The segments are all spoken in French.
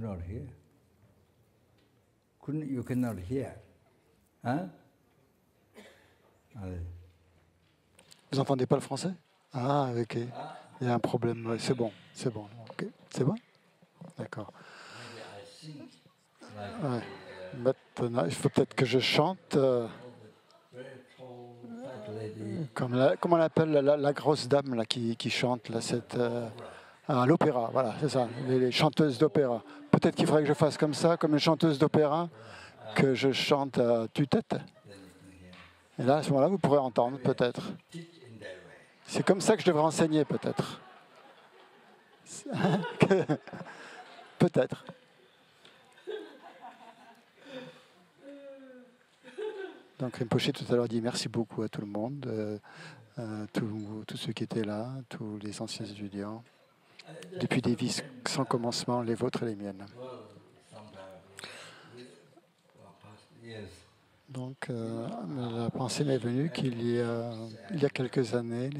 cannot hear. You cannot hear. Hein? Allez. Vous n'entendez pas le français? Ah, ok. Il y a un problème. Ouais, c'est bon. Ok. C'est bon? D'accord. Ouais. Maintenant, il faut peut-être que je chante. Comment on l'appelle la grosse dame là, qui chante là, à l'opéra, voilà, c'est ça, les chanteuses d'opéra. Peut-être qu'il faudrait que je fasse comme ça, comme une chanteuse d'opéra, que je chante à tue-tête. Et là, à ce moment-là, vous pourrez entendre, peut-être. C'est comme ça que je devrais enseigner, peut-être. Peut-être. Donc Rinpoché tout à l'heure dit merci beaucoup à tout le monde, tous ceux qui étaient là, tous les anciens étudiants, depuis des vies sans commencement, les vôtres et les miennes. Donc la pensée m'est venue qu'il y a quelques années,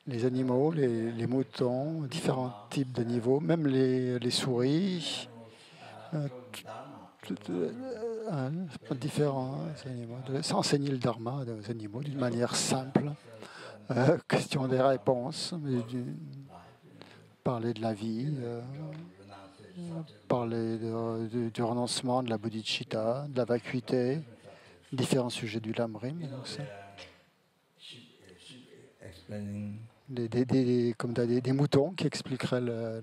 les animaux, les moutons, différents types de niveaux, même les souris, différents animaux, enseigner le dharma aux animaux d'une manière simple, question des réponses, parler de la vie, parler du renoncement, de la bodhicitta, de la vacuité, différents sujets du lamrim. Comme des moutons qui expliqueraient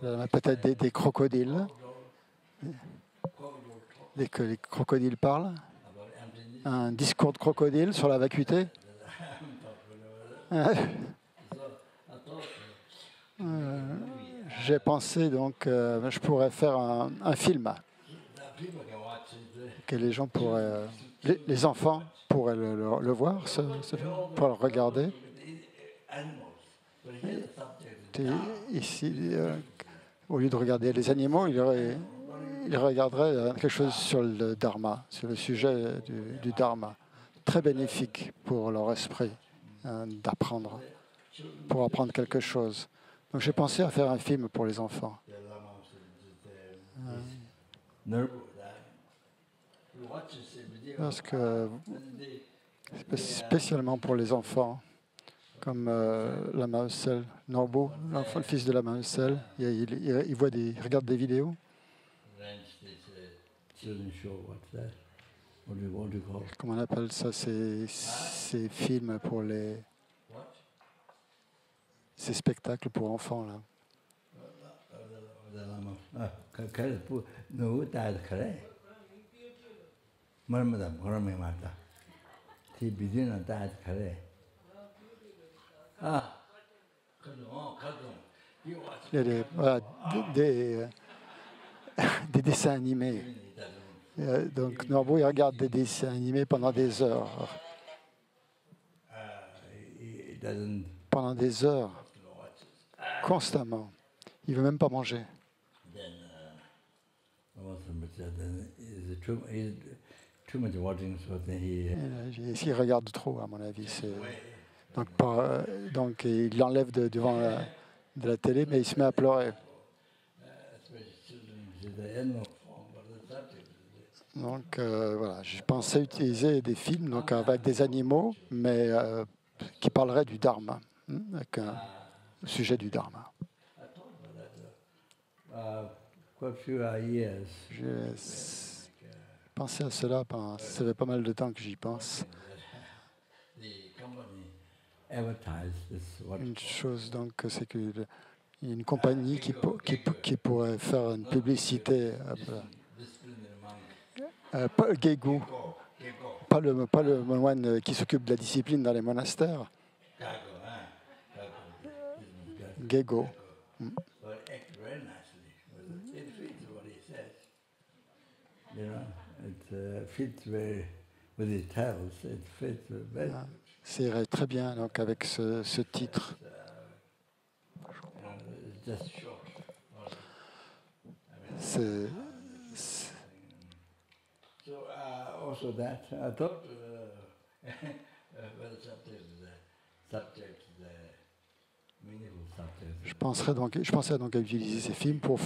peut-être des crocodiles. Dès que les crocodiles parlent, un discours de crocodile sur la vacuité. J'ai pensé donc je pourrais faire un film que les gens pourraient, les enfants pourraient le voir, pour le regarder. Ici, au lieu de regarder les animaux, il regarderait quelque chose sur le dharma, sur le sujet du dharma. Très bénéfique pour leur esprit d'apprendre, pour apprendre quelque chose. Donc j'ai pensé à faire un film pour les enfants. Parce que spécialement pour les enfants, comme Lama Ösel, Norbu, l'enfant, le fils de Lama Ösel, il regarde des vidéos. Comment on appelle ça, ces films pour ces spectacles pour enfants là. Il y a des dessins animés. Donc Norbu, il regarde des dessins animés pendant des heures. Pendant des heures. Constamment. Il ne veut même pas manger. S'il regarde trop, à mon avis. Donc il l'enlève devant de la télé, mais il se met à pleurer. Donc voilà, je pensais utiliser des films donc, avec des animaux, mais qui parleraient du dharma, avec un sujet du dharma. J'ai pensé à cela, ça fait pas mal de temps que j'y pense. Une chose, donc, c'est qu'il y a une compagnie qui pourrait faire une publicité. Pas Gego, pas le moine qui s'occupe de la discipline dans les monastères. Gego. Ça irait très bien donc, avec ce titre. C'est also that I thought whether subject is meaningful subject. Je pensais donc à utiliser ces films pour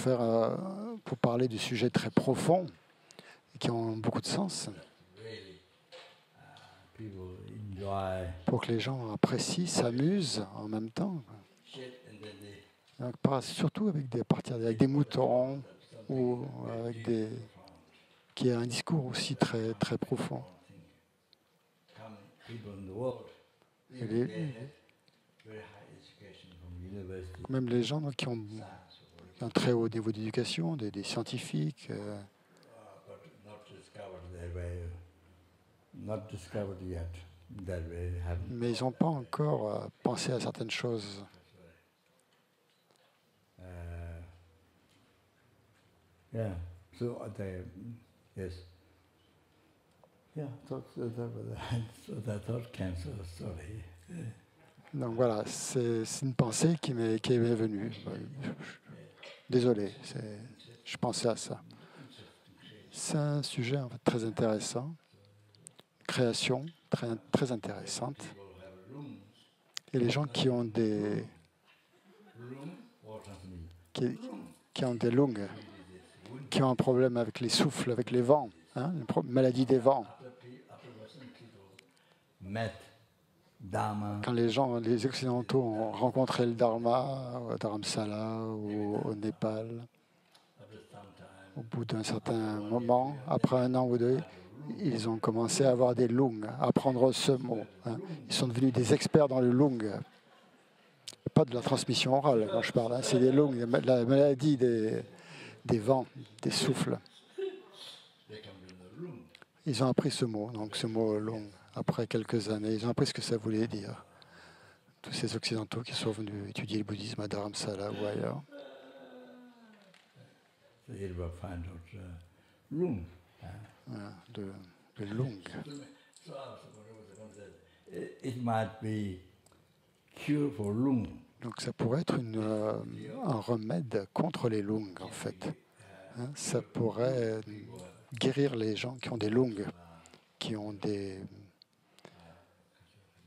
pour parler de sujets très profonds et qui ont beaucoup de sens, Really, people enjoy pour que les gens apprécient, s'amusent en même temps. shit and then they Donc, surtout avec des moutons ou avec qui a un discours aussi très très profond. come people in the world. Et Really, they have very high education from university, même les gens donc, qui ont science, or whatever, un très haut niveau d'éducation, des scientifiques, but not discovered their way, not discovered yet that way. Haven't. mais ils n'ont pas encore pensé à certaines choses. Yeah. So yes. Yeah. So that thought cancer story. Donc voilà, c'est une pensée qui m'est venue. Désolé, je pensais à ça. C'est un sujet en fait, très intéressant, création très intéressante. People have rooms, Et les gens qui ont des or something. qui ont des lungs, qui ont un problème avec les souffles, avec les vents, hein, une maladie des vents. After Western people met Dharma, Quand les Occidentaux ont rencontré le Dharma à Dharamsala ou au Népal, after some time, au bout d'un certain moment, après un an ou deux, ils ont commencé à avoir des lungs, à apprendre ce mot. Hein. Ils sont devenus des experts dans le lung. Pas de la transmission orale quand je parle, hein. C'est des lungs, la maladie des vents, des souffles. they come to the room. Ils ont appris ce mot, donc ce mot lung, après quelques années. Ils ont appris ce que ça voulait dire. Tous ces Occidentaux qui sont venus étudier le bouddhisme à Dharamsala ou ailleurs. So here we find out room. Voilà, le lung. So it might be cure for lung. Donc ça pourrait être un remède contre les lungs, en fait. Hein, ça pourrait guérir les gens qui ont des lungs, qui ont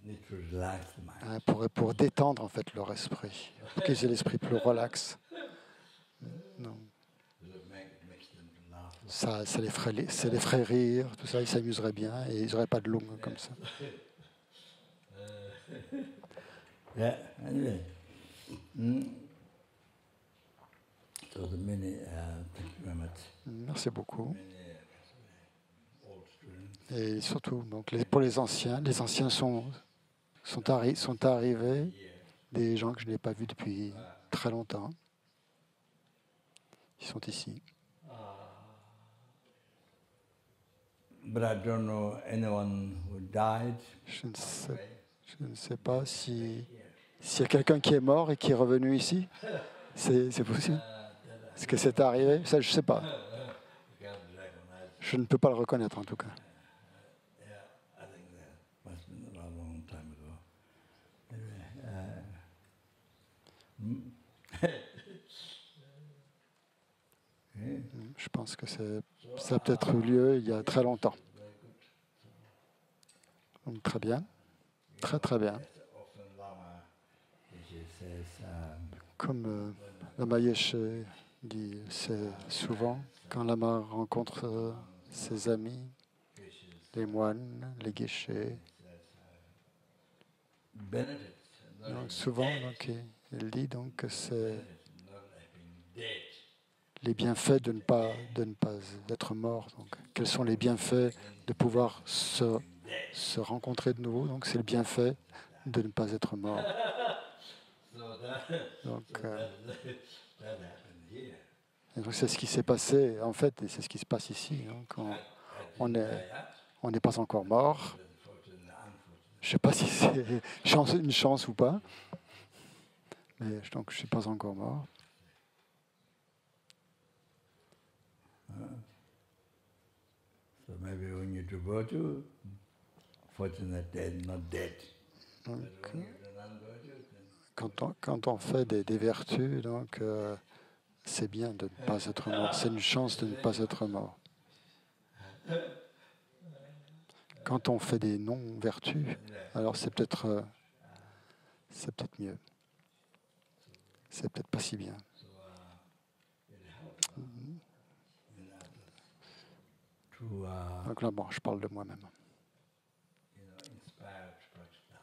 Need to relax the mind. hein, pour détendre en fait leur esprit, pour qu'ils aient l'esprit plus relax. Non. Makes them laugh. Ça les ferait rire, tout ça, ils s'amuseraient bien et ils n'auraient pas de lungs comme ça. Yeah. Anyway. So the many. Thank you very much. Merci beaucoup. Many old students. Et surtout, donc, pour les anciens sont arrivés, des gens que je n'ai pas vus depuis très longtemps. Ils sont ici. But I don't know anyone who died. Je ne sais pas s'il y a quelqu'un qui est mort et qui est revenu ici. C'est possible. Est-ce que c'est arrivé? Ça, je ne sais pas. Can't recognize. Je ne peux pas le reconnaître en tout cas. Yeah, I think that must have been a long time ago. Anyway, Je pense que ça a peut-être eu lieu il y a très longtemps. Donc, très bien. Très très bien. often Lama he says, Comme Lama Yeshe dit, c'est souvent quand Lama rencontre ses amis, les moines, les guéchés. benefits, not Donc, souvent, donc, il dit donc que c'est not being dead. les bienfaits de ne pas être mort. Donc, quels sont les bienfaits de pouvoir se rencontrer de nouveau? Donc, c'est le bienfait de ne pas être mort. So that, Donc, that happened here. et donc, c'est ce qui s'est passé, en fait, et c'est ce qui se passe ici. Hein, quand on n'est pas encore mort. Je ne sais pas si c'est une chance ou pas, mais donc je ne suis pas encore mort. So maybe when you do virtue, fortunate dead, not dead. Donc, But when you do non-virtue, then quand on fait des vertus, donc c'est bien de ne pas être mort. C'est une chance de ne pas être mort. Quand on fait des non-vertus, alors c'est peut-être mieux. c'est peut-être pas si bien. So it helps to Donc là, bon, je parle de moi-même. inspire Prajna,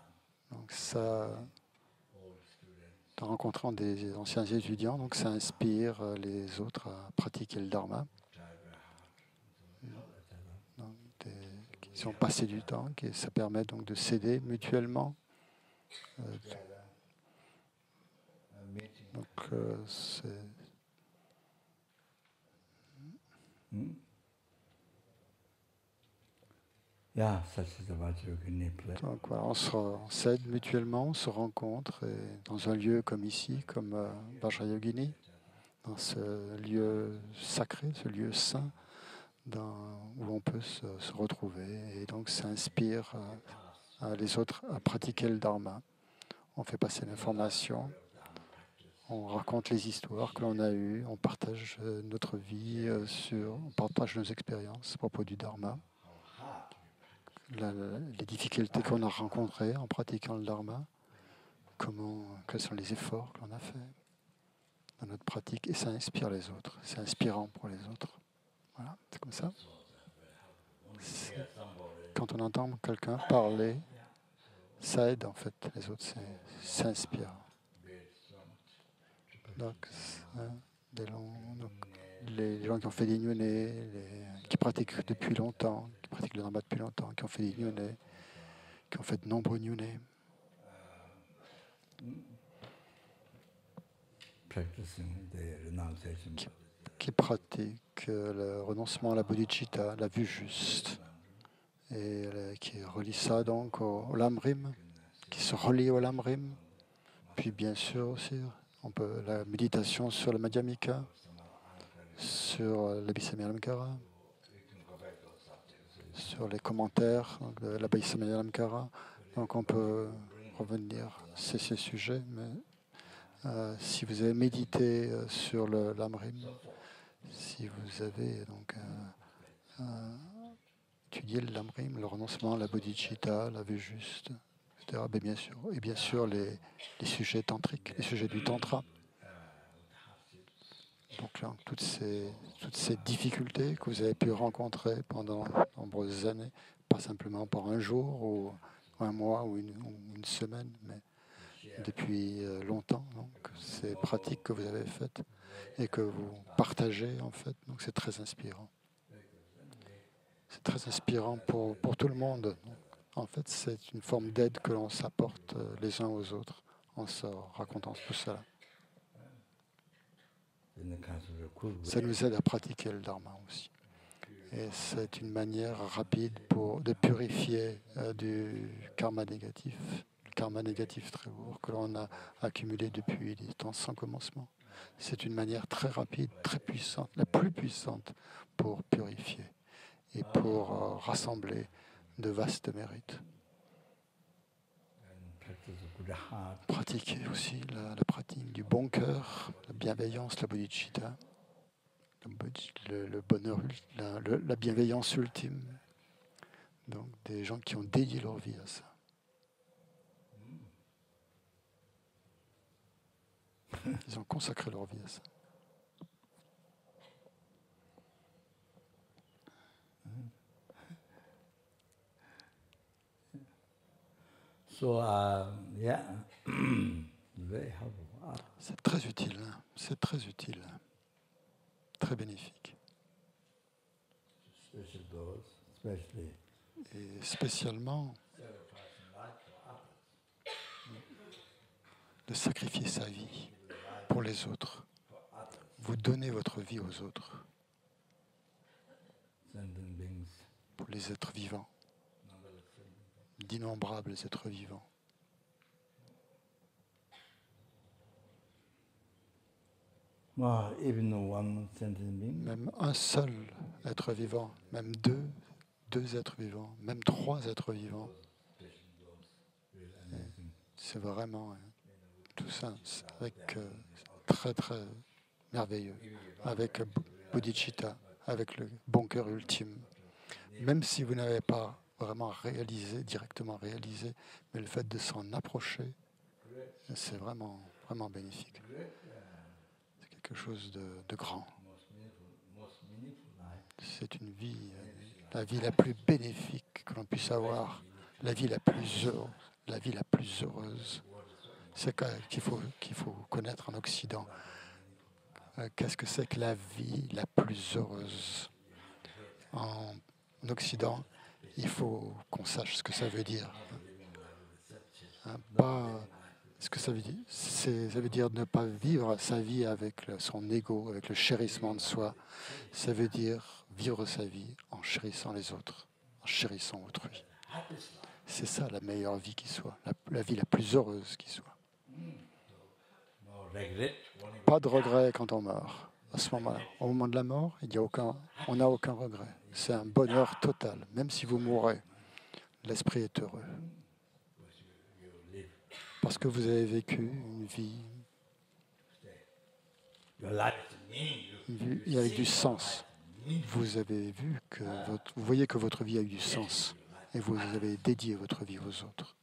Donc ça, all students. en rencontrant des anciens étudiants, donc ça inspire les autres à pratiquer le dharma. Donc, qui ont passé du temps, ça permet donc de s'aider mutuellement. Donc c'est Yeah, such is the Vajrayogini place. donc voilà, on s'aide mutuellement, on se rencontre et dans un lieu comme ici, comme Vajrayogini, dans ce lieu sacré, ce lieu saint, où on peut se retrouver. Et donc ça inspire les autres à pratiquer le dharma. On fait passer l'information, on raconte les histoires que l'on a eues, on partage notre vie, on partage nos expériences à propos du dharma. Les difficultés qu'on a rencontrées en pratiquant le dharma, quels sont les efforts que l'on a faits dans notre pratique, et ça inspire les autres, c'est inspirant pour les autres. Voilà, c'est comme ça. Quand on entend quelqu'un parler, ça aide en fait les autres, ça inspire. Donc, les gens qui ont fait des nyonais, qui pratiquent depuis longtemps, qui pratiquent le dharma depuis longtemps, qui ont fait des nyonais, qui ont fait de nombreux nyonais, qui pratiquent le renoncement à la bodhicitta, la vue juste, et qui relient ça donc au lamrim, qui se relient au lamrim, puis bien sûr aussi la méditation sur le madhyamika, sur l'Abhisamyalamkara, sur les commentaires de l'Abhisamyalamkara. Donc on peut revenir sur ces sujets, mais si vous avez médité sur le lamrim, si vous avez donc étudié le lamrim, le renoncement, la bodhicitta, la vue juste, etc., et bien sûr les sujets tantriques, les sujets du tantra. Donc là, toutes ces difficultés que vous avez pu rencontrer pendant de nombreuses années, pas simplement par un jour ou un mois ou une semaine, mais depuis longtemps. Donc, ces pratiques que vous avez faites et que vous partagez, en fait, donc c'est très inspirant. C'est très inspirant pour tout le monde. Donc, en fait, c'est une forme d'aide que l'on s'apporte les uns aux autres en se racontant tout cela. Ça nous aide à pratiquer le dharma aussi. Et c'est une manière rapide de purifier du karma négatif, le karma négatif très lourd que l'on a accumulé depuis des temps sans commencement. C'est une manière très rapide, très puissante, la plus puissante pour purifier et pour rassembler de vastes mérites. Pratiquer aussi la pratique du bon cœur, la bienveillance, la bodhicitta, le bonheur, la bienveillance ultime. Donc des gens qui ont dédié leur vie à ça. Ils ont consacré leur vie à ça. So, yeah, very helpful. C'est très utile, hein. C'est très utile, très bénéfique. Et spécialement de sacrifier sa vie pour les autres. Vous donnez votre vie aux autres, pour les êtres vivants, d'innombrables êtres vivants. Même un seul être vivant, même deux êtres vivants, même trois êtres vivants. C'est vraiment tout ça, avec très très merveilleux, avec bodhicitta, avec le bon cœur ultime. Même si vous n'avez pas vraiment directement réalisé, mais le fait de s'en approcher, c'est vraiment vraiment bénéfique. C'est quelque chose de grand. most meaningful life. C'est une vie, la vie la plus bénéfique que l'on puisse avoir, la vie la vie la plus heureuse. C'est qu'il faut connaître en Occident. Qu'est-ce que c'est que la vie la plus heureuse? En Occident, il faut qu'on sache ce que ça veut dire. Pas ce que ça veut dire. Ça veut dire ne pas vivre sa vie avec son ego, avec le chérissement de soi. Ça veut dire vivre sa vie en chérissant les autres, en chérissant autrui. C'est ça la meilleure vie qui soit, la vie la plus heureuse qui soit. Pas de regret quand on meurt. À ce moment-là, au moment de la mort, on n'a aucun regret. C'est un bonheur total. Même si vous mourrez, l'esprit est heureux. Parce que vous avez vécu une vie avec du sens. Vous avez vu que vous voyez que votre vie a eu du sens et vous avez dédié votre vie aux autres.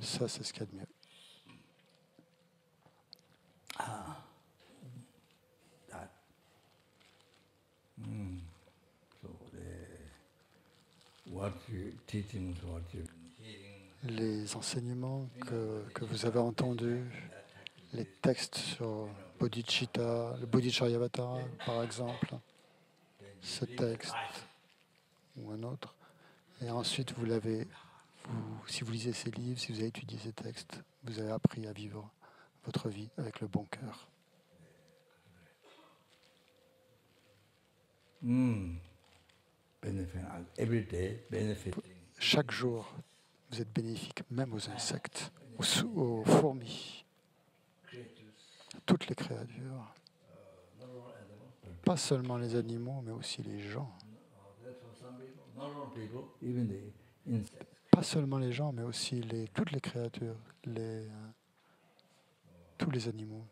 Ça, c'est ce qu'il y a de mieux. Les enseignements que vous avez entendus, les textes sur Bodhicitta, le Bodhicharyavatara, par exemple, ce texte ou un autre, et ensuite si vous lisez ces livres, si vous avez étudié ces textes, vous avez appris à vivre votre vie avec le bon cœur. Chaque jour, vous êtes bénéfique, même aux insectes, aux fourmis, toutes les créatures. Pas seulement les animaux, mais aussi les gens. Pas seulement les gens, mais aussi toutes les créatures, tous les animaux,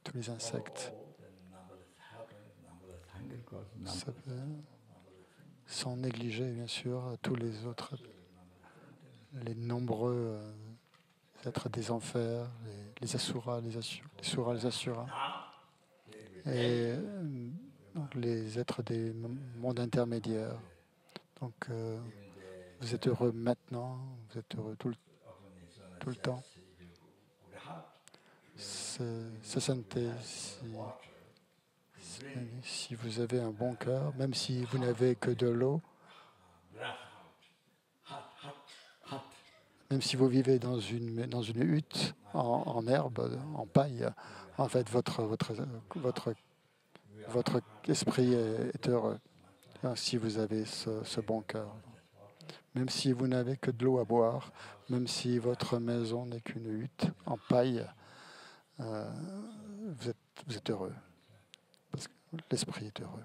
tous les insectes. Sans négliger, bien sûr, tous les autres, les nombreux êtres des enfers, les asuras, les asuras, et donc les êtres des mondes intermédiaires. Donc, vous êtes heureux maintenant, vous êtes heureux tout le temps. Sa sainteté, si vous avez un bon cœur, même si vous n'avez que de l'eau, même si vous vivez dans une hutte en herbe, en paille, en fait, votre esprit est heureux si vous avez ce bon cœur. Même si vous n'avez que de l'eau à boire, même si votre maison n'est qu'une hutte en paille, vous êtes heureux. Parce que l'esprit est heureux.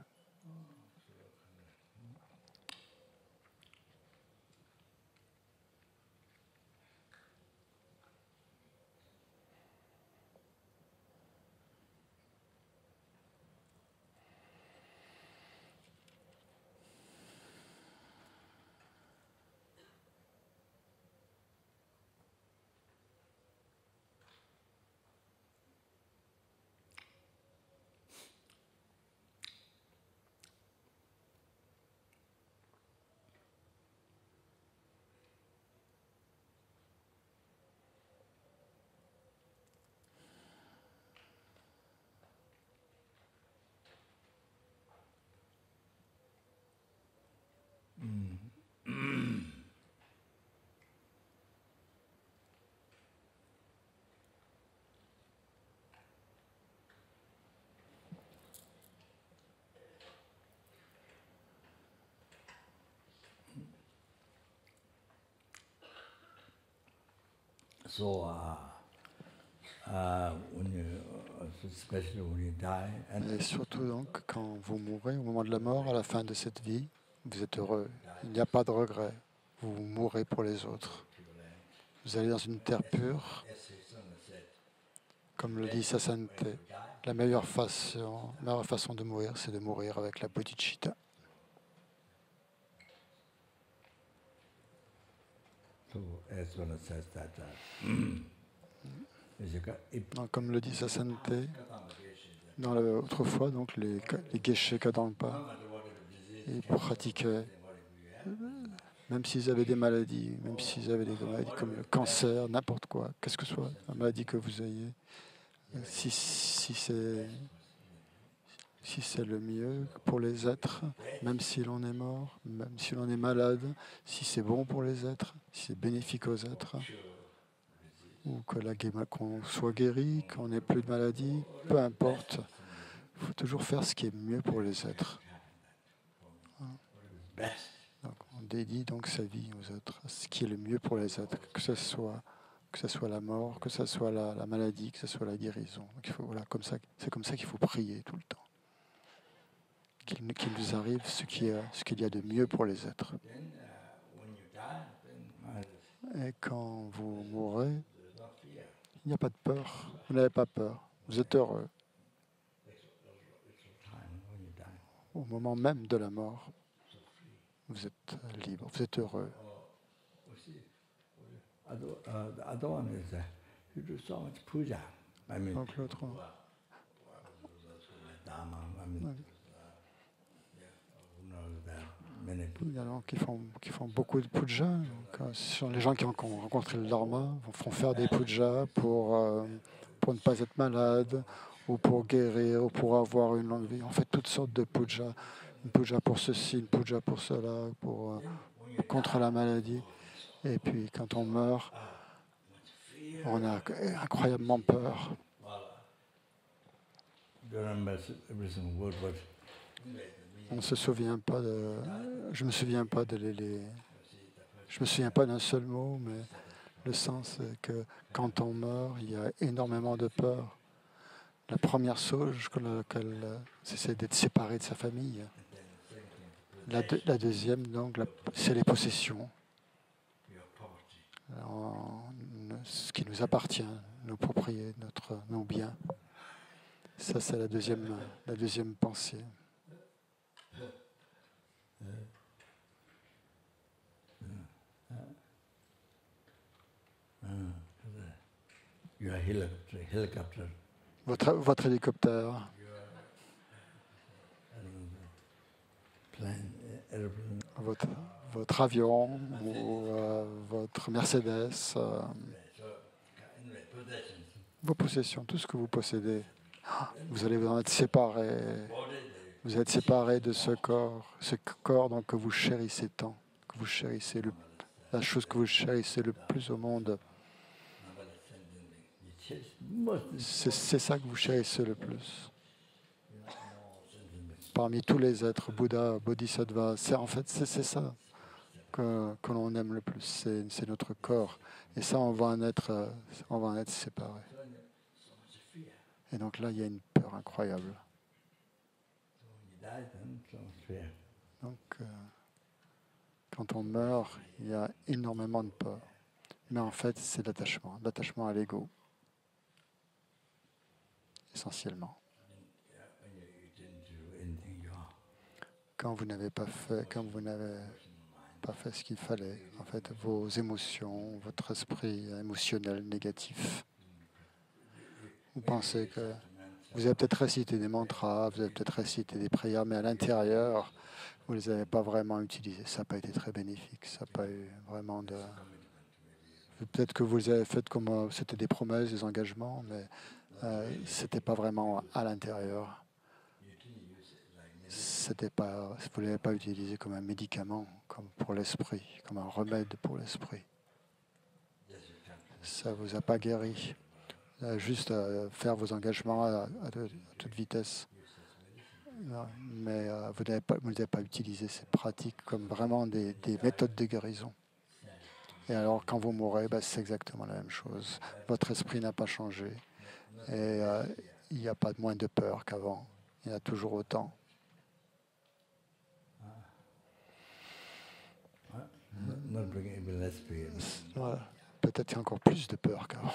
So, especially when you die, Et surtout donc, quand vous mourrez, au moment de la mort, à la fin de cette vie, vous êtes heureux. Il n'y a pas de regret. Vous mourrez pour les autres. Vous allez dans une terre pure, comme le dit sa sainteté. La meilleure façon de mourir, c'est de mourir avec la bodhicitta. So as one says that, Donc, comme le dit sa sainteté, autrefois, donc, les geshe Kadampa, ils pratiquaient, même s'ils avaient des maladies, même s'ils avaient des maladies comme le cancer, n'importe quoi, qu'est-ce que ce soit, la maladie que vous ayez, si c'est le mieux pour les êtres, même si l'on est mort, même si l'on est malade, si c'est bon pour les êtres, si c'est bénéfique aux êtres, ou qu'on soit guéri, qu'on n'ait plus de maladie, peu importe, il faut toujours faire ce qui est mieux pour les êtres. Donc, on dédie donc sa vie aux êtres, ce qui est le mieux pour les êtres, que ce soit la mort, que ce soit la maladie, que ce soit la guérison. Donc, c'est comme ça qu'il faut prier tout le temps. Qu'il nous arrive ce qu'il y a de mieux pour les êtres. Et quand vous mourrez, il n'y a pas de peur. Vous n'avez pas peur. Vous êtes heureux. Au moment même de la mort, vous êtes libre, vous êtes heureux. Donc l'autre. Il y en a qui font beaucoup de puja. Donc, ce sont les gens qui ont rencontré le Dharma, font faire des pujas pour ne pas être malade, ou pour guérir, ou pour avoir une longue vie. On fait toutes sortes de pujas. Une puja pour ceci, une puja pour cela, contre la maladie. Et puis quand on meurt, on a incroyablement peur. On ne se souvient pas de. Je me souviens pas Je me souviens pas d'un seul mot, mais le sens est que quand on meurt, il y a énormément de peur. La première chose, c'est d'être séparé de sa famille. La deuxième, donc, c'est les possessions. Ce qui nous appartient, nos propriétés, nos biens. Ça, c'est la deuxième pensée. Votre hélicoptère. Votre avion ou votre Mercedes, vos possessions, tout ce que vous possédez, vous allez en être séparé. Vous êtes séparé de ce corps donc, que vous chérissez tant, que vous chérissez la chose que vous chérissez le plus au monde. C'est ça que vous chérissez le plus. Parmi tous les êtres, Bouddha, Bodhisattva, c'est ça que l'on aime le plus, c'est notre corps. Et ça, on va en être séparé. Et donc là, il y a une peur incroyable. Donc, quand on meurt, il y a énormément de peur. Mais en fait, c'est l'attachement à l'ego, essentiellement. Quand vous n'avez pas fait ce qu'il fallait, en fait, vos émotions, votre esprit émotionnel négatif, vous pensez que vous avez peut-être récité des mantras, vous avez peut-être récité des prières, mais à l'intérieur, vous ne les avez pas vraiment utilisées. Ça n'a pas été très bénéfique, ça n'a pas eu vraiment de... Peut-être que vous les avez faites comme c'était des promesses, des engagements, mais ce n'était pas vraiment à l'intérieur. Vous ne l'avez pas utilisé comme un médicament, comme pour l'esprit, comme un remède pour l'esprit. Ça ne vous a pas guéri. Juste à faire vos engagements à toute vitesse. Non, mais vous n'avez pas utilisé ces pratiques comme vraiment des méthodes de guérison. Et alors, quand vous mourrez, c'est exactement la même chose. Votre esprit n'a pas changé. Et il n'y a pas moins de peur qu'avant. Il y en a toujours autant. Voilà. Peut-être qu'il y a encore plus de peur qu'avant.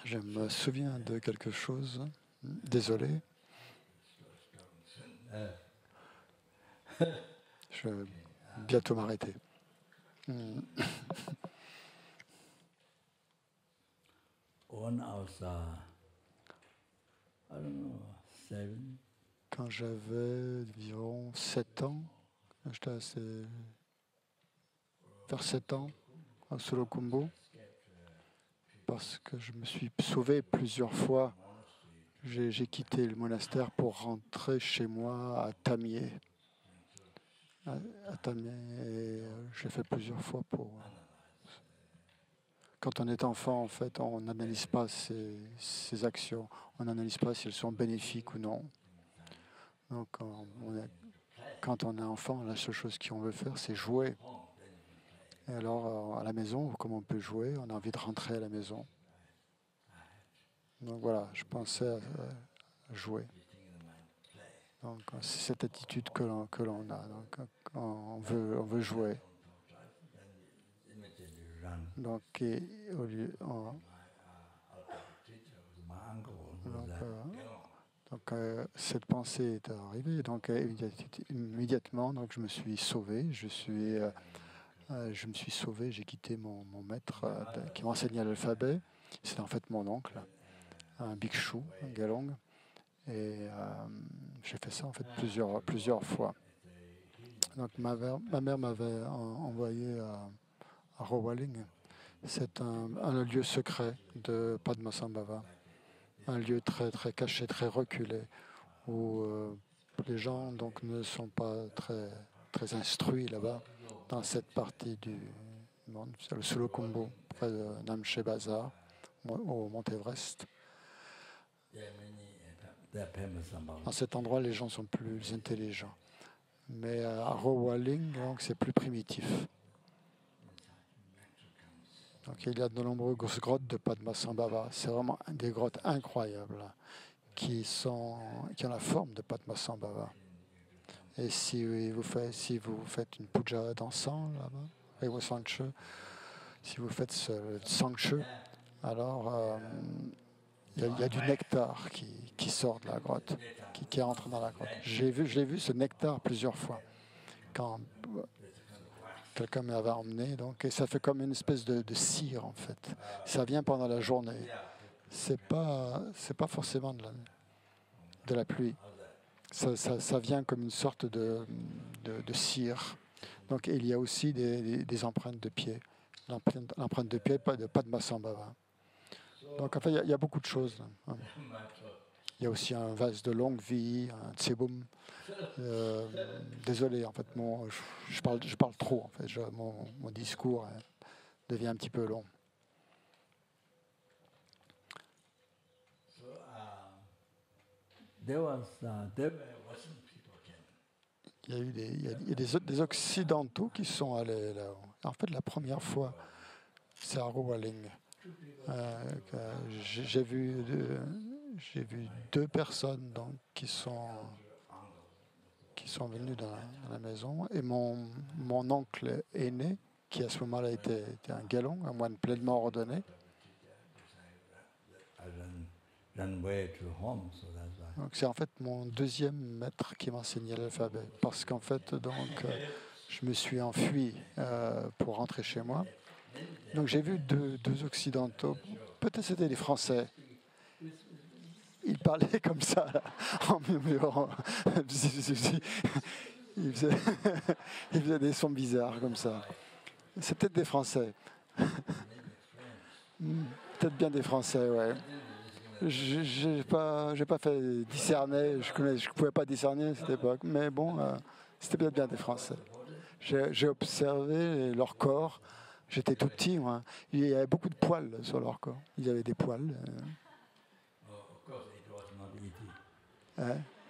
Je me souviens de quelque chose. Désolé. Je vais bientôt m'arrêter. When I was, I don't know, 7, Quand j'avais environ 7 ans, j'étais vers 7 ans, à Solokumbo, parce que je me suis sauvé plusieurs fois. J'ai quitté le monastère pour rentrer chez moi à Tamier. À Tamier, et j'ai fait plusieurs fois pour. Quand on est enfant, en fait, on n'analyse pas ses actions, on n'analyse pas si elles sont bénéfiques ou non. Donc, quand on est enfant, la seule chose qu'on veut faire, c'est jouer. Et alors, à la maison, comme on peut jouer, on a envie de rentrer à la maison. Donc voilà, je pensais à jouer. Donc, c'est cette attitude que l'on a. Donc, quand on veut jouer. Donc, au lieu, cette pensée est arrivée. Donc, immédiatement, donc, je me suis sauvé. Je me suis sauvé. J'ai quitté mon maître qui m'enseignait l'alphabet. C'était en fait mon oncle, un bhikshu, un galong. Et j'ai fait ça en fait plusieurs fois. Donc, ma mère m'avait envoyé à Rowaling. C'est un lieu secret de Padmasambhava, un lieu très, très caché, très reculé, où les gens donc, ne sont pas très, très instruits là-bas, dans cette partie du monde. C'est le Sulukumbu, près de Namche Bazar, au Mont Everest. À cet endroit, les gens sont plus intelligents. Mais à Rowaling, donc, c'est plus primitif. Donc, il y a de nombreuses grottes de Padmasambhava. C'est vraiment des grottes incroyables qui ont la forme de Padmasambhava. Et si vous faites une puja d'encens là-bas, si vous faites ce Sangche, alors il y a du nectar qui sort de la grotte, qui entre dans la grotte. Je l'ai vu ce nectar plusieurs fois. Quand quelqu'un m'avait emmené, donc, et ça fait comme une espèce de cire en fait. Ça vient pendant la journée. C'est pas forcément de la pluie. Ça vient comme une sorte de cire. Donc il y a aussi des empreintes de pied. L'empreinte de pied de Padmasambhava. Donc en fait il y a beaucoup de choses. Il y a aussi un vase de longue vie, un tsebum. Désolé, en fait, je parle trop. En fait, mon discours devient un petit peu long. Il y a eu des Occidentaux qui sont allés là. En fait, la première fois, c'est à Rowaling. J'ai vu 2 personnes donc, qui sont venus dans la maison. Et mon oncle aîné, qui à ce moment-là était un galon, un moine pleinement ordonné. Donc c'est en fait mon deuxième maître qui m'enseignait l'alphabet. Parce qu'en fait, donc, je me suis enfui pour rentrer chez moi. Donc j'ai vu 2 Occidentaux, peut-être c'était des Français. Ils parlaient comme ça, là, en murmurant. Ils faisaient des sons bizarres comme ça. C'est peut-être des Français. Peut-être bien des Français, ouais. Je n'ai pas fait discerner, je ne pouvais pas discerner à cette époque, mais bon, c'était peut-être bien des Français. J'ai observé leur corps, j'étais tout petit, moi. Il y avait beaucoup de poils sur leur corps. Il y avait des poils.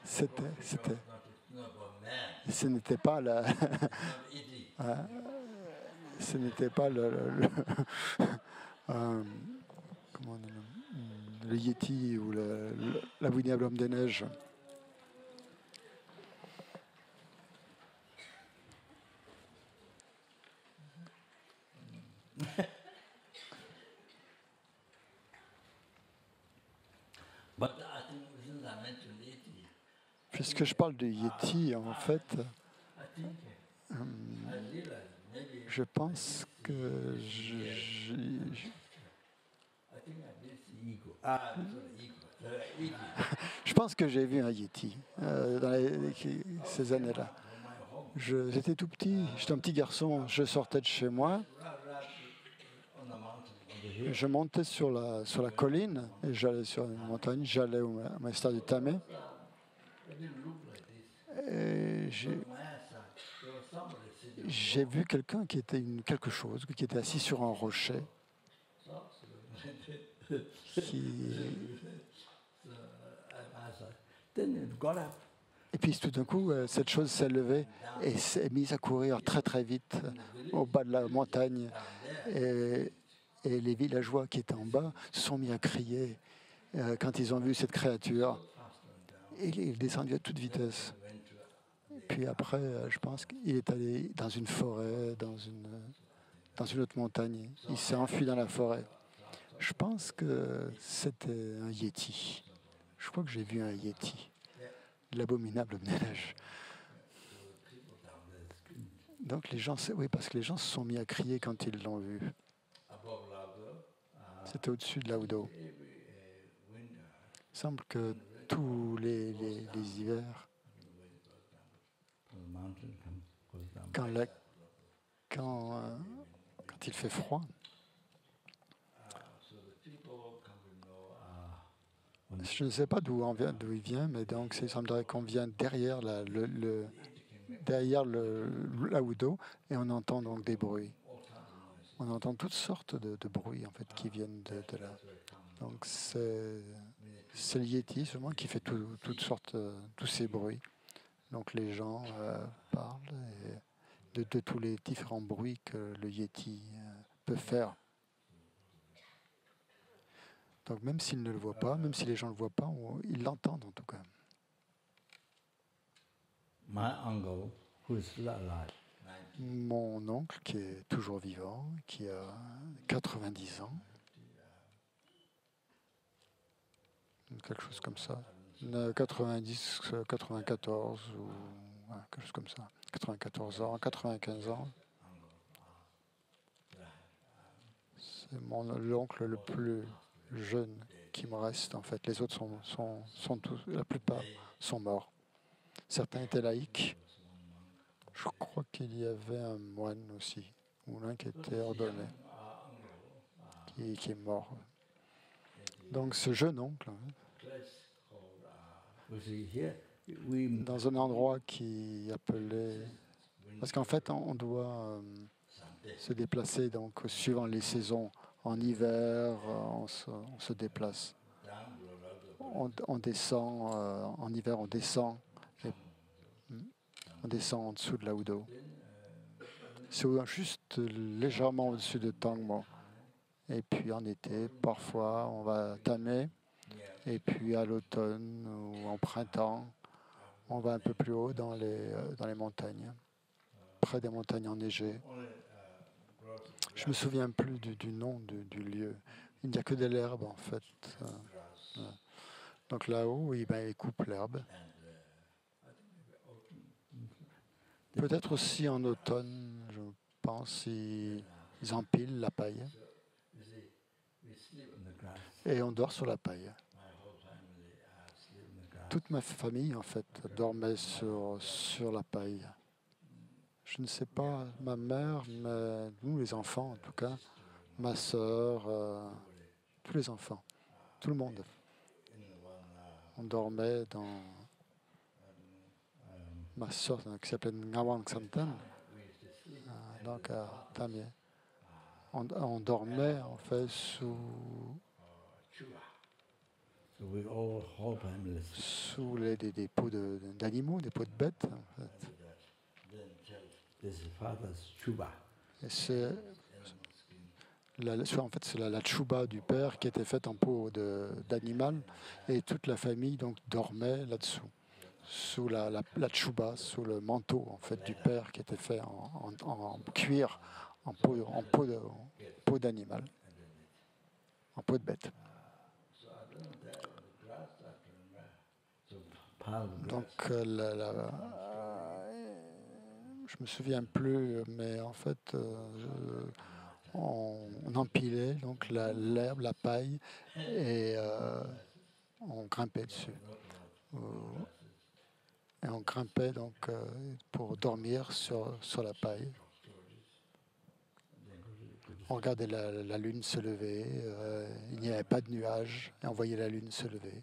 Ce n'était pas ce n'était pas comment on dit, le Yéti ou l'abominable homme des neiges. mentioned Yeti. Puisque je parle de Yeti, en fait, I think I realized maybe je pense que I think I did see eagle. Ah, sorry, eagle. Eagle. je pense que j'ai vu un Yeti dans ces années-là. From my home. J'étais tout petit, j'étais un petit garçon, je sortais de chez moi, Right on the mountain, on the hill. je montais sur la colline, et j'allais sur une montagne, j'allais au monastère du Tamé, It didn't look like this. et On my side, there was somebody sitting. j'ai vu quelqu'un qui était quelque chose, qui était assis sur un rocher, qui, Then it got up. et puis tout d'un coup, cette chose s'est levée et s'est mise à courir très très vite au bas de la montagne. Et les villageois qui étaient en bas se sont mis à crier quand ils ont vu cette créature. Et il est descendu à toute vitesse. Puis après, je pense qu'il est allé dans une forêt, dans une autre montagne. Il s'est enfui dans la forêt. Je pense que c'était un yéti. Je crois que j'ai vu un yéti. L'abominable neige. Donc les gens, oui, parce que les gens se sont mis à crier quand ils l'ont vu. Above Laudo, C'était au-dessus de Laudo. every winter, Il semble que tous les hivers, the mountain goes down. quand il fait froid, So the people come to know je ne sais pas d'où il vient, mais donc il semblerait qu'on vient derrière derrière le Laudo et on entend donc des bruits. On entend toutes sortes de bruits en fait qui viennent de là. Donc c'est le Yéti seulement qui fait toutes sortes, tous ces bruits. Donc les gens parlent de tous les différents bruits que le Yéti peut faire. Donc même s'ils ne le voient pas, même si les gens ne le voient pas, ils l'entendent en tout cas. my uncle, who is still alive, Mon oncle qui est toujours vivant, qui a 90 ans, quelque chose comme ça, 90, 94 ou ouais, quelque chose comme ça, 94 ans, 95 ans. C'est l'oncle le plus jeune qui me reste en fait. Les autres sont tous, la plupart sont morts. Certains étaient laïcs. Je crois qu'il y avait un moine aussi, ou l'un qui était ordonné, qui est mort. Donc ce jeune oncle, place called, we see here, we dans un endroit qui appelait... Parce qu'en fait, on doit se déplacer donc suivant les saisons. En hiver, on se déplace. On descend, en hiver, on descend en dessous de Laudo. C'est juste légèrement au-dessus de Tangmo. Et puis en été, parfois, on va à Tamé. Et puis à l'automne ou en printemps, on va un peu plus haut dans les montagnes, près des montagnes enneigées. Je me souviens plus du nom du lieu. Il n'y a que de l'herbe en fait. Donc là-haut, oui, ils coupent l'herbe. Peut-être aussi en automne, je pense, ils empilent la paille. we sleep on the grass. Et on dort sur la paille. My whole family sleep on the grass. Toute ma famille, en fait, dormait sur la paille. Je ne sais pas, ma mère, mais nous, les enfants, en tout cas, ma sœur, tous les enfants, tout le monde. On dormait dans ma sœur, qui s'appelait Ngawang Santan, donc à Tamie. On dormait, en fait, So we whole family sleep. sous des pots d'animaux, des pots de bêtes. En fait. Then this is father's chuba. Et c'est en fait, c'est la tchouba du père qui était faite en peau d'animal et toute la famille donc dormait là-dessous, sous la tchouba, sous le manteau en fait du père qui était fait en cuir, en peau d'animal, en peau de bête. So I don't know that the grass I can remember. Donc, je me souviens plus, mais en fait, on empilait donc l'herbe, la paille, et on grimpait dessus. Et on grimpait donc pour dormir sur la paille. On regardait la lune se lever, il n'y avait pas de nuages, et on voyait la lune se lever.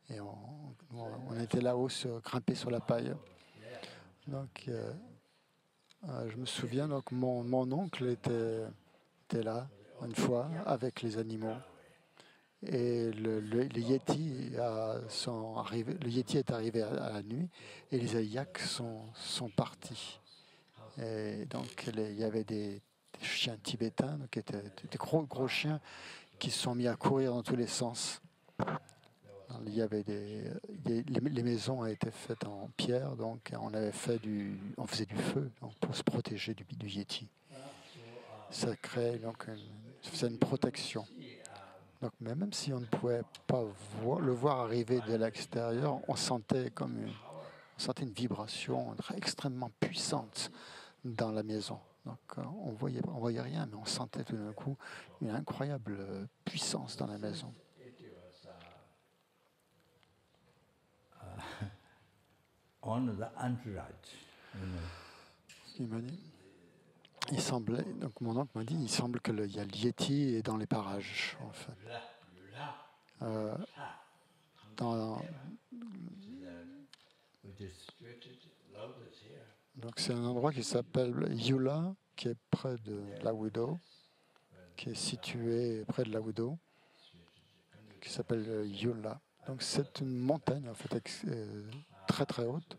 Et on était là-haut, grimpé sur la paille. Donc, je me souviens, donc mon oncle était là une fois avec les animaux. Et le Yeti le Yeti est arrivé à la nuit et les Aïaks sont partis. Et donc il y avait des chiens tibétains, donc qui étaient des gros chiens qui se sont mis à courir dans tous les sens. Il y avait les maisons ont été faites en pierre, donc on faisait du feu donc, pour se protéger du Yeti. Ça créait donc ça faisait une protection. Donc, même si on ne pouvait pas le voir arriver de l'extérieur, on sentait une vibration extrêmement puissante dans la maison. Donc, on voyait rien, mais on sentait tout d'un coup une incroyable puissance dans la maison. On the Antarat, Il m'a dit, donc mon oncle m'a dit, il semble que il y a le Yeti est dans les parages, en fait. Donc c'est un endroit qui s'appelle Yula, qui est près de Lawido, qui est situé près de Lawido, qui s'appelle Yula. Donc c'est une montagne en fait très très haute,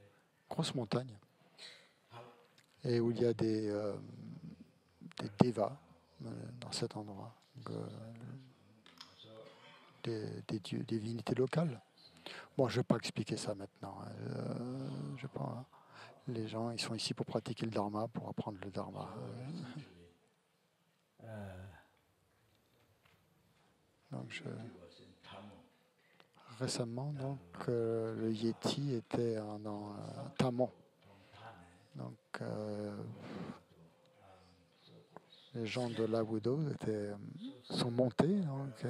grosse montagne, et où il y a des devas dans cet endroit, donc, des divinités locales. Bon, je ne vais pas expliquer ça maintenant. Les gens, ils sont ici pour pratiquer le dharma, pour apprendre le dharma. Donc, récemment, donc, le Yeti était dans Tamon. Donc, les gens de Lawido sont montés. Donc,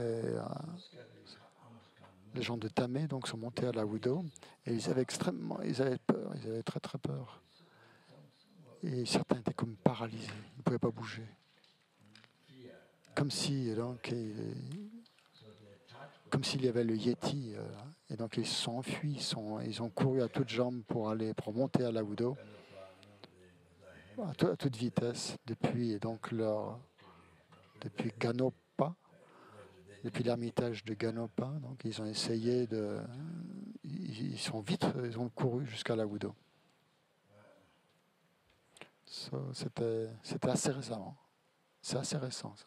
les gens de Tamé donc, sont montés à Lawido et ils avaient peur, ils avaient très très peur. Et certains étaient comme paralysés, ils ne pouvaient pas bouger. Comme s'il y avait le Yeti. Et donc ils se sont enfuis, ils ont couru à toutes jambes pour monter à Lawido, à toute vitesse, depuis Ganopa, depuis l'ermitage de Ganopa. Donc ils ont essayé ils ont couru jusqu'à Lawido. C'était assez récemment. C'est assez récent, ça.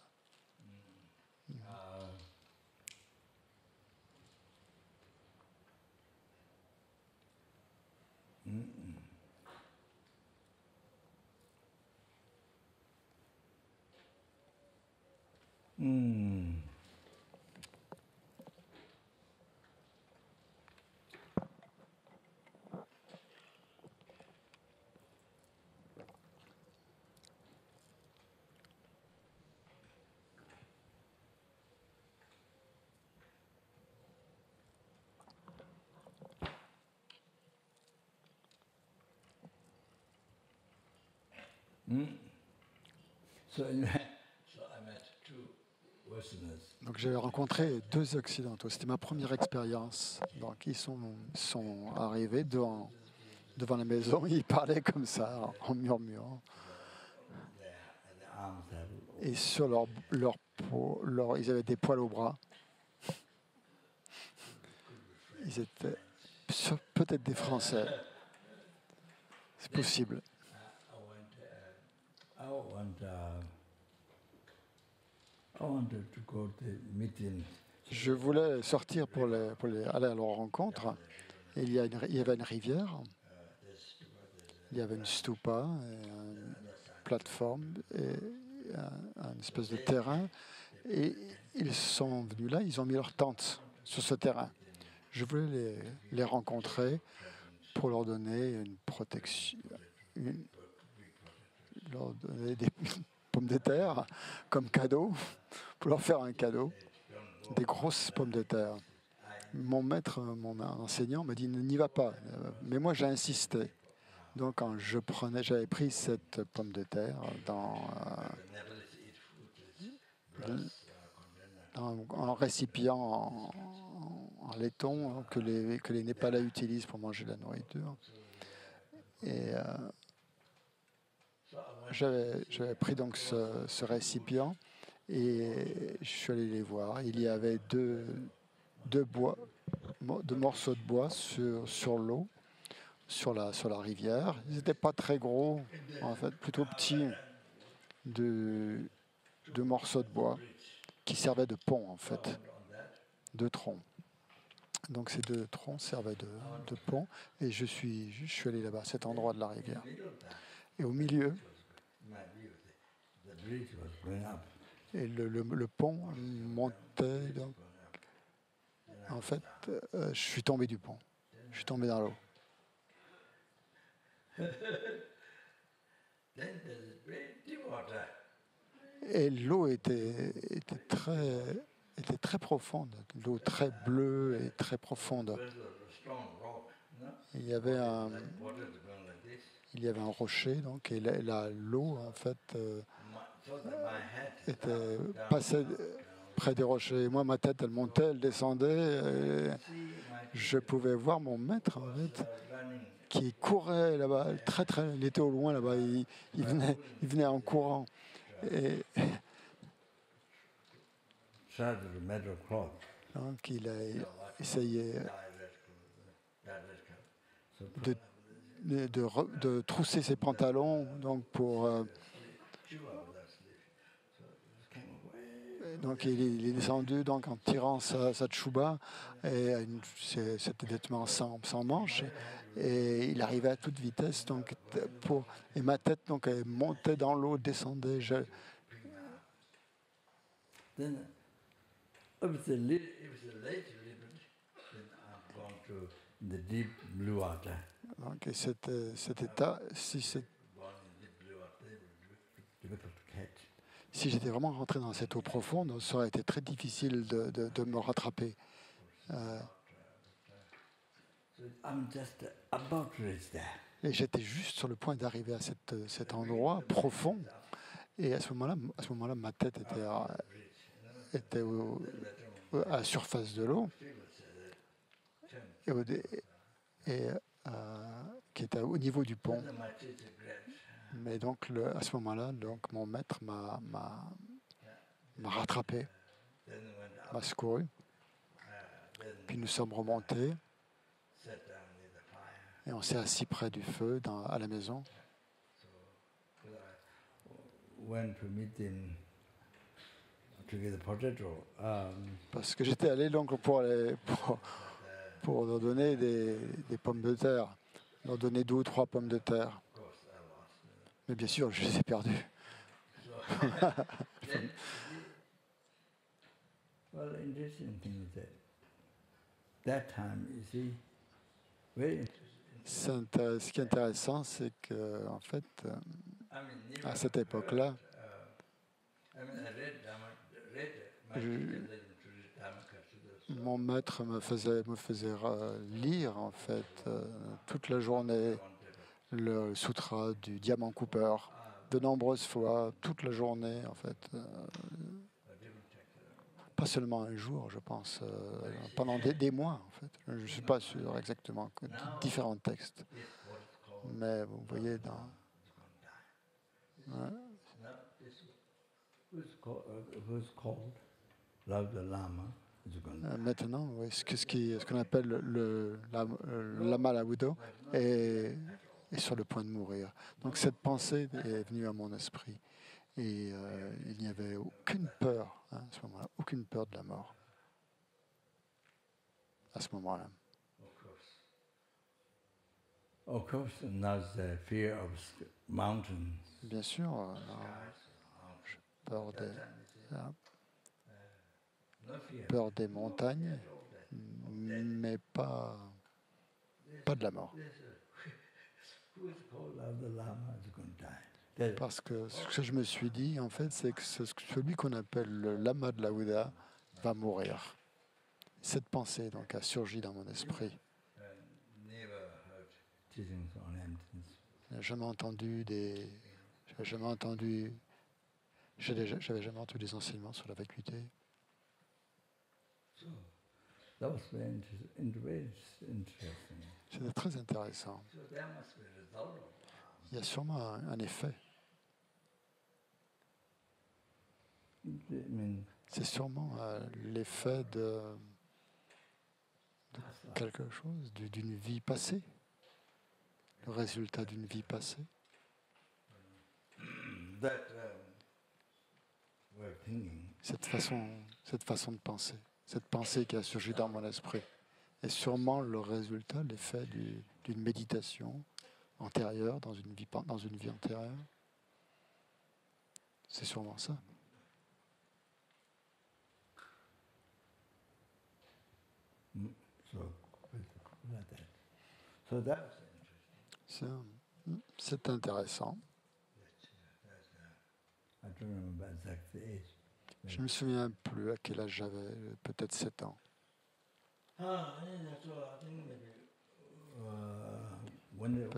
Donc j'ai rencontré 2 Occidentaux. C'était ma première expérience. Donc ils sont arrivés devant la maison. Ils parlaient comme ça, en murmurant. Et sur ils avaient des poils au bras. Ils étaient peut-être des Français. C'est possible. Je voulais sortir pour aller à leur rencontre. Et il y avait une rivière, il y avait une stupa, une plateforme, et une espèce de terrain. Et ils sont venus là, ils ont mis leur tente sur ce terrain. Je voulais les rencontrer pour leur donner une protection, leur donner des pommes de terre comme cadeau, pour leur faire un cadeau, des grosses pommes de terre. Mon maître, mon enseignant m'a dit n'y va pas, mais moi j'ai insisté. Donc quand j'avais pris cette pomme de terre dans un récipient en laiton que les Népalais utilisent pour manger la nourriture. Et j'avais pris donc ce récipient et je suis allé les voir. Il y avait deux morceaux de bois sur l'eau, sur la rivière. Ils n'étaient pas très gros, en fait, plutôt petits, deux morceaux de bois qui servaient de pont, en fait, deux troncs. Donc ces deux troncs servaient de pont et je suis allé là-bas, à cet endroit de la rivière. Et au milieu, et le pont montait. Donc, en fait, je suis tombé du pont. Je suis tombé dans l'eau. Et l'eau était très profonde, l'eau très bleue et très profonde. Il y avait un rocher, donc, et l'eau, en fait, passait près des rochers. Et moi, ma tête, elle montait, elle descendait. Et je pouvais voir mon maître, en fait, qui courait là-bas, il était au loin là-bas, il venait en courant. Et donc il a essayé de trousser ses pantalons donc donc il est descendu donc en tirant sa tchouba et c'était des vêtements sans manches et il arrivait à toute vitesse donc et ma tête donc elle montait dans l'eau, descendait. Donc, et cet état, si j'étais vraiment rentré dans cette eau profonde, ça aurait été très difficile de me rattraper. Et j'étais juste sur le point d'arriver à cet endroit profond. Et à ce moment-là, ma tête était à la surface de l'eau. Et qui était au niveau du pont. Mais donc à ce moment-là, donc mon maître m'a rattrapé, m'a secouru. Puis nous sommes remontés et on s'est assis près du feu à la maison. Parce que j'étais allé donc pour leur donner des pommes de terre, leur donner 2 ou 3 pommes de terre. Mais bien sûr, je les ai perdues. Ce qui est intéressant, c'est que en fait, à cette époque-là, mon maître me faisait lire en fait toute la journée le sutra du Diamant Cooper, de nombreuses fois, toute la journée en fait. Pas seulement un jour, je pense, pendant des mois en fait. Je ne suis pas sûr exactement, différents textes. Mais vous voyez dans... Maintenant, oui, ce qu'on appelle le lama Laudo est sur le point de mourir. Donc cette pensée est venue à mon esprit. Et il n'y avait aucune peur à ce moment-là, aucune peur de la mort à ce moment-là. Of course, not the fear of mountains. Bien sûr, peur des montagnes, mais pas de la mort. Who is called as the Lama is going to die. There's- Parce que ce que je me suis dit, en fait, c'est que celui qu'on appelle le lama de la Bouddha va mourir. Cette pensée donc a surgi dans mon esprit. Never heard teachings on emptiness. J'avais jamais entendu des enseignements sur la vacuité. So that was very interesting. C'était très intéressant. So there must be a result of Il y a sûrement un effet. I mean, C'est sûrement l'effet de quelque chose, d'une vie passée. Le résultat d'une vie passée. that way of thinking Cette façon de penser, cette pensée qui a surgi dans mon esprit est sûrement le résultat, l'effet d'une méditation antérieure, dans une vie antérieure. C'est sûrement ça. so like that. So that was interesting. C'est intéressant. I don't remember exact the age. Je ne me souviens plus à quel âge j'avais, peut-être 7 ans. Ah, yeah, so I think maybe when is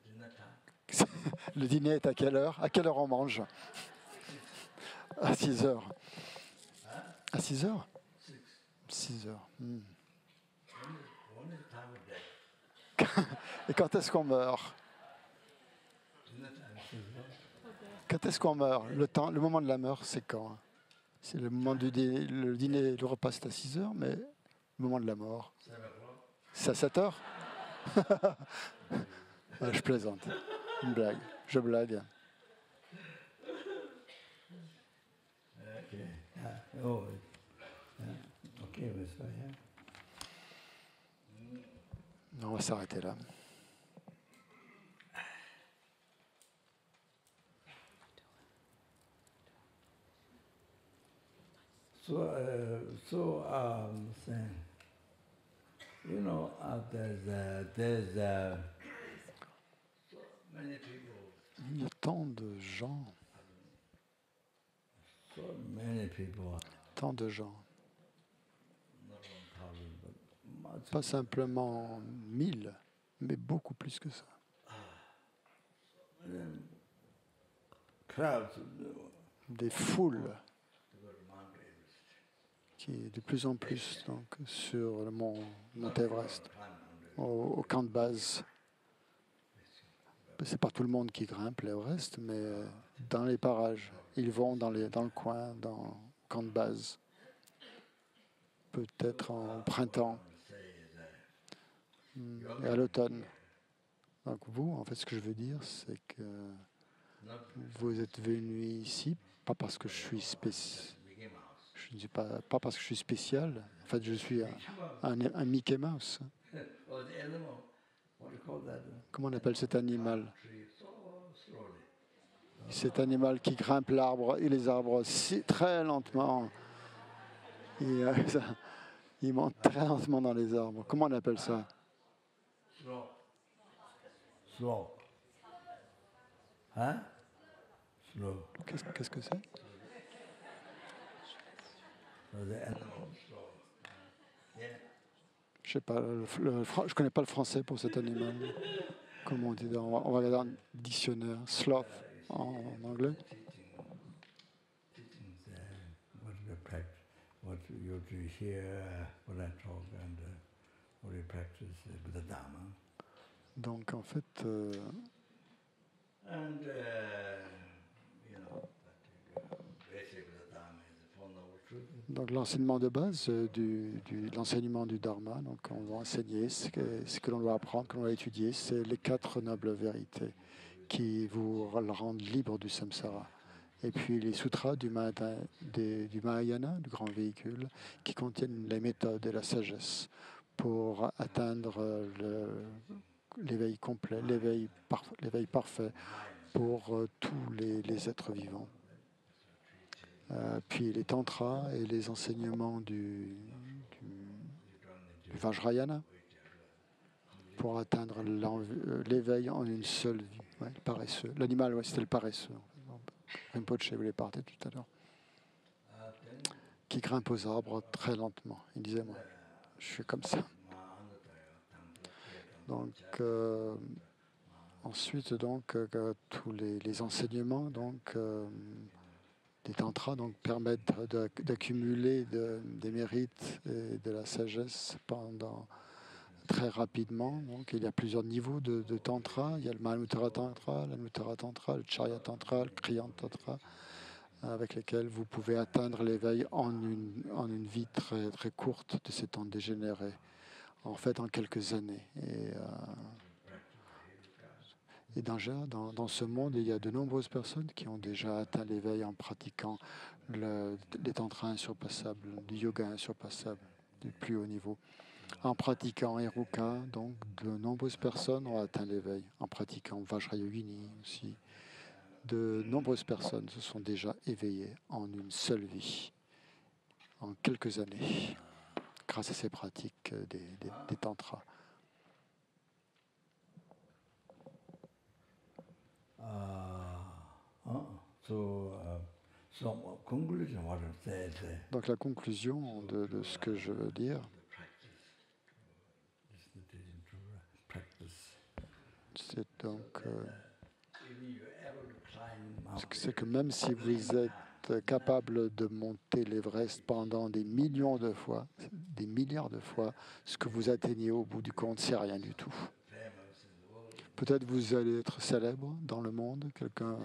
dinner time? Le dîner est à quelle heure? À quelle heure on mange? À 6 heures. À 6 heures? 6 heures. When is time of death? Et quand est-ce qu'on meurt? Dinner time is 6 o'clock. Quand est-ce qu'on meurt? Le moment de la mort, c'est quand? C'est le moment du dîner, le dîner, le repas, c'est à 6 heures, mais le moment de la mort, 7 o'clock. c'est à 7 heures? Ouais, je plaisante. Une blague. Je blague. Okay. Oh, okay, we start here. On va s'arrêter là. Saying, you know, there's so many people, Il y a tant de gens, so many people, tant de gens. not 1,000, but much. Pas simplement 1000, mais beaucoup plus que ça. Crowds Des foules to go to Mount Everest. qui est de plus en plus donc, sur le mont Everest, Climb Mount Everest. au camp de base. C'est pas tout le monde qui grimpe l'Everest, mais dans les parages. Ils vont dans le coin, dans le camp de base. Peut-être en printemps et à l'automne. Donc vous, en fait, ce que je veux dire, c'est que vous êtes venu ici, pas parce que je suis spécial. Mickey Mouse. Je ne dis pas parce que je suis spécial. En fait, je suis un Mickey Mouse. Or the animal, what do you call that? Comment on appelle cet animal? Tree, so slowly. Cet animal qui grimpe l'arbre et les arbres très lentement. Et, il monte très lentement dans les arbres. Comment on appelle ça? Slow. Slow. Huh? Slow. Qu'est-ce que c'est? So the animal slow. Yeah. Je sais pas. Je connais pas le français pour cet animal. Comment on dit? On va regarder un dictionnaire. Sloth en anglais. Teachings, what we practice, what you do here, what I talk, and what we practice with the Dharma. Donc en fait, And, you know, basically the Dharma is the Four-Noble Truth. donc l'enseignement de base l'enseignement du Dharma, donc on va enseigner ce que l'on doit apprendre, que l'on doit étudier, c'est les 4 nobles vérités qui vous rendent libre du samsara. Et puis les sutras du Mahayana, du grand véhicule, qui contiennent les méthodes et la sagesse pour atteindre l'éveil complet, l'éveil parfait pour tous les êtres vivants. Puis les tantras et les enseignements du Vajrayana, pour atteindre l'éveil en une seule vie. Ouais, le paresseux. L'animal, ouais, c'était le paresseux. Rinpoche voulait parler tout à l'heure. Qui grimpe aux arbres très lentement. Il disait, moi, je suis comme ça. Donc, ensuite, donc, tous les enseignements donc, des tantras donc, permettent d'accumuler des mérites et de la sagesse très rapidement. Donc, il y a plusieurs niveaux de tantra. Il y a le Mahanuttara Tantra, l'Anuttara Tantra, le Charya Tantra, le Kriya Tantra, avec lesquels vous pouvez atteindre l'éveil en une vie très, très courte de ces temps dégénérés, en fait en quelques années. Et dans ce monde, il y a de nombreuses personnes qui ont déjà atteint l'éveil en pratiquant les tantras insurpassables, le yoga insurpassable du plus haut niveau. En pratiquant Heruka, donc de nombreuses personnes ont atteint l'éveil. En pratiquant Vajrayogini aussi, de nombreuses personnes se sont déjà éveillées en une seule vie, en quelques années, grâce à ces pratiques des tantras. Donc la conclusion de ce que je veux dire, c'est donc c'est que même si vous êtes capable de monter l'Everest pendant des millions de fois, des milliards de fois, ce que vous atteignez au bout du compte, c'est rien du tout. Peut-être vous allez être célèbre dans le monde, quelqu'un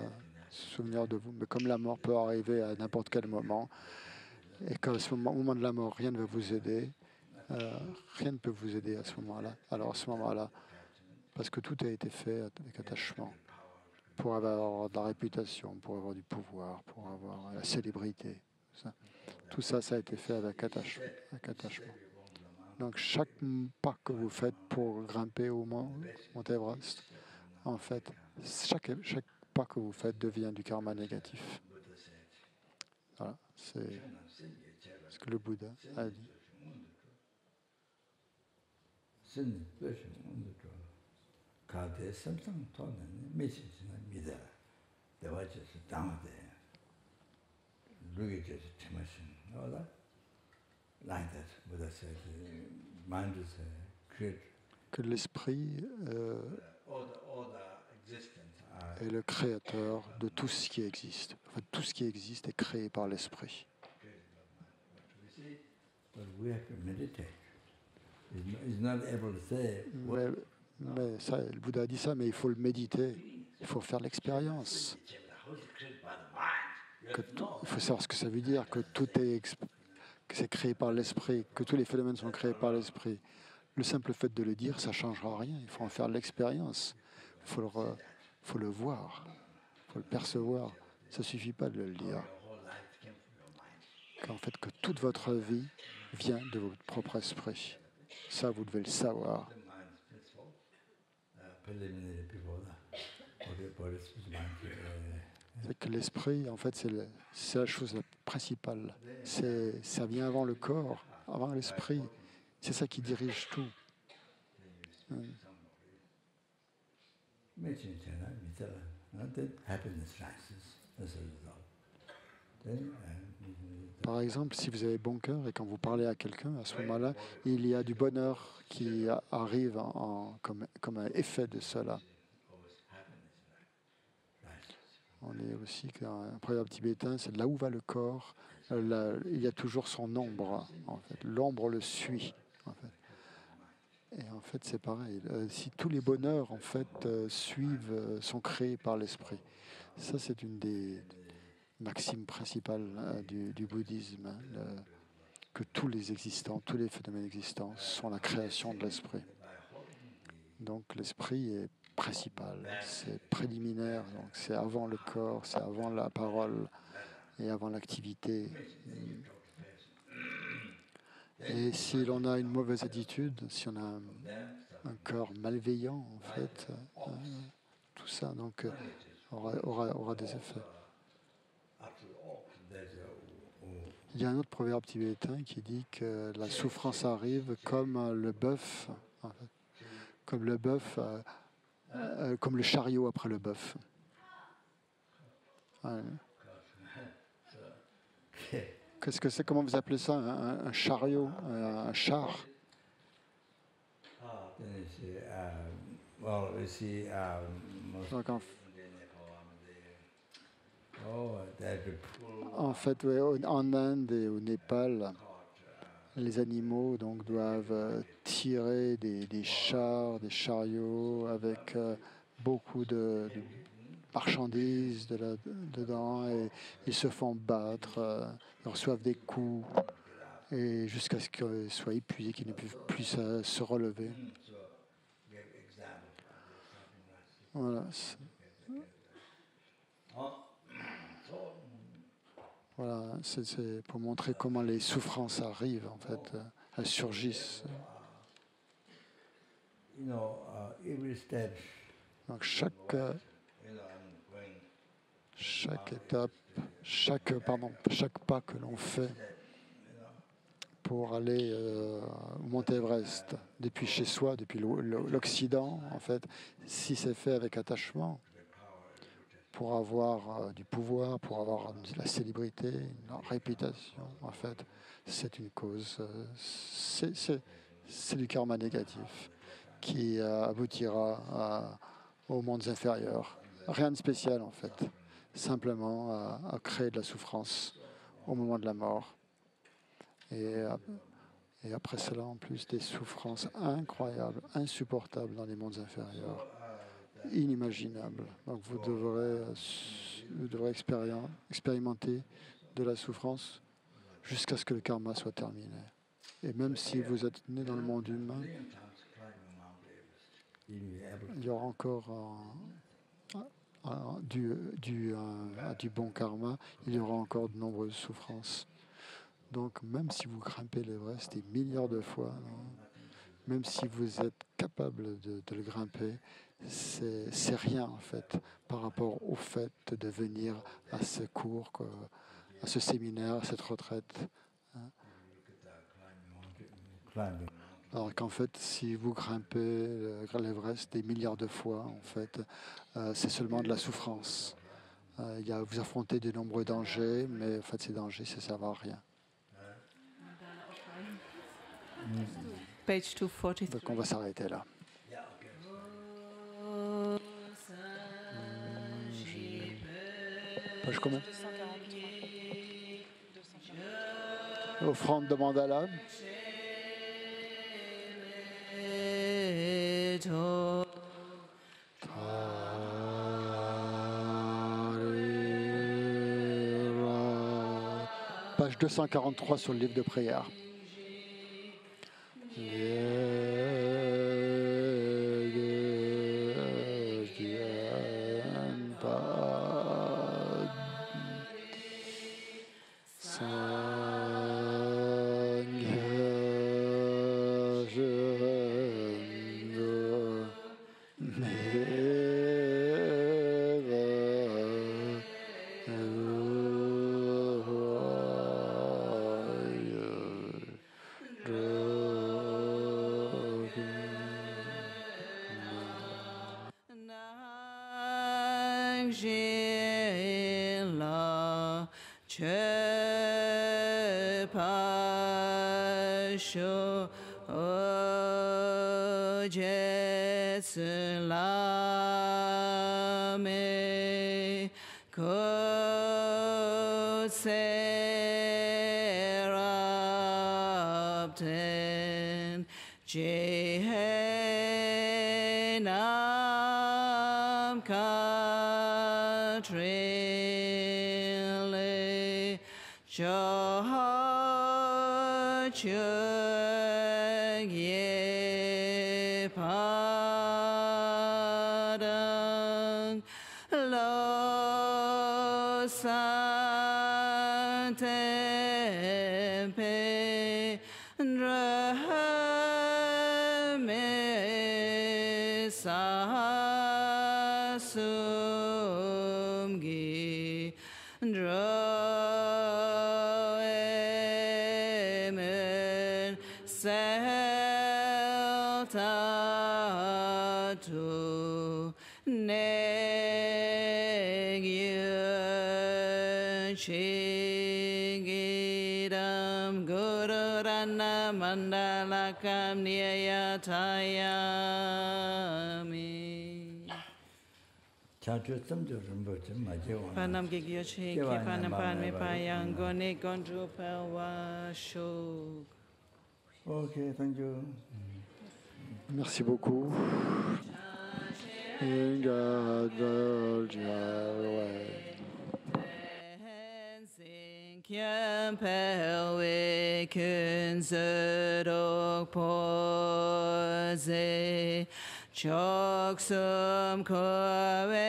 se souvenir de vous, mais comme la mort peut arriver à n'importe quel moment, et qu'au moment de la mort, rien ne va vous aider, rien ne peut vous aider à ce moment-là. Alors à ce moment-là, parce que tout a été fait avec attachement, pour avoir de la réputation, pour avoir du pouvoir, pour avoir la célébrité. Tout ça, ça a été fait avec attachement. Donc chaque pas que vous faites pour grimper au mont Everest, en fait, chaque pas que vous faites devient du karma négatif. Voilà, c'est ce que le Bouddha a dit. Que l'esprit est le créateur de tout ce qui existe. En fait, tout ce qui existe est créé par l'esprit. Mais ça, le Bouddha a dit ça, mais il faut le méditer, il faut faire l'expérience. Il faut savoir ce que ça veut dire, que que c'est créé par l'esprit, que tous les phénomènes sont créés par l'esprit. Le simple fait de le dire, ça ne changera rien. Il faut en faire l'expérience. Il faut le voir, il faut le percevoir. Ça ne suffit pas de le dire. Qu'en fait, que toute votre vie vient de votre propre esprit. Ça, vous devez le savoir. C'est que l'esprit, en fait, c'est la chose principale. Ça vient avant le corps, avant l'esprit. C'est ça qui dirige tout. Par exemple, si vous avez bon cœur et quand vous parlez à quelqu'un, à ce moment-là, il y a du bonheur qui arrive comme un effet de cela. On est aussi qu'un proverbe tibétain, c'est là où va le corps, il y a toujours son ombre. En fait, l'ombre le suit. En fait. Et en fait, c'est pareil. Si tous les bonheurs en fait sont créés par l'esprit, ça c'est une des maximes principales du bouddhisme, que tous les existants, tous les phénomènes existants sont la création de l'esprit. Donc l'esprit est principal, c'est préliminaire, donc c'est avant le corps, c'est avant la parole et avant l'activité. Et si l'on a une mauvaise attitude, si on a un corps malveillant, en fait, tout ça donc aura des effets. Il y a un autre proverbe tibétain qui dit que la souffrance arrive comme le bœuf, en fait, comme le bœuf, comme le chariot après le bœuf. Ouais. Qu'est-ce que c'est? Comment vous appelez ça? Un chariot, un char? Well, you see, most Donc, they have to pull en fait, ouais, en Inde et au Népal, les animaux donc, doivent tirer des chars, des chariots avec beaucoup de marchandises dedans et ils se font battre, ils reçoivent des coups et jusqu'à ce qu'ils soient épuisés, qu'ils ne puissent plus se relever. give examples of Voilà. Voilà, c'est pour montrer comment les souffrances arrivent, en fait, elles surgissent. You know, every step, Donc chaque I'm going étape, chaque pas que l'on fait pour aller au Mont Everest, depuis chez soi, depuis l'Occident, en fait, si c'est fait avec attachement, pour avoir du pouvoir, pour avoir de la célébrité, une réputation, en fait, c'est une cause, c'est du karma négatif qui aboutira aux mondes inférieurs. Rien de spécial, en fait, simplement à créer de la souffrance au moment de la mort. Et après cela, en plus, des souffrances incroyables, insupportables dans les mondes inférieurs, inimaginables. Donc vous devrez expérimenter de la souffrance jusqu'à ce que le karma soit terminé. Et même si vous êtes né dans le monde humain, il y aura encore du bon karma, il y aura encore de nombreuses souffrances. Donc même si vous grimpez l'Everest des milliards de fois, même si vous êtes capable de le grimper, c'est rien en fait par rapport au fait de venir à ce cours, à ce séminaire, à cette retraite. Alors qu'en fait, si vous grimpez l'Everest des milliards de fois, en fait, c'est seulement de la souffrance. Vous affrontez de nombreux dangers, mais en fait, ces dangers, ça ne sert à rien. Page 243. Donc on va s'arrêter là. Page combien? 243. Offrande de mandala. Page 243 sur le livre de prière. tu negyu chigiram guru rana mandalakam niyatayami. Panam gigyo chi panam pan me payang gone gondru pelwa shuk. Okay, thank you. Merci beaucoup. Kyam pelwe kun zerok poze chok sum kowe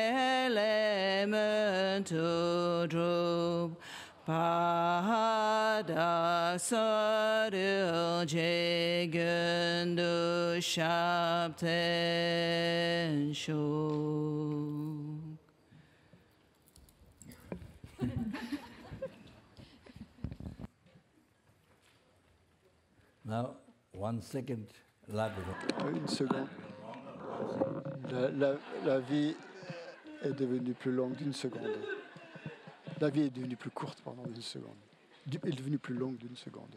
lemon to drop padak saril jegundu shapten shok. Now, 1 second, Une seconde. La vie est devenue plus longue d'une seconde. La vie est devenue plus courte, pardon, d'une seconde. Est devenue plus longue d'une seconde.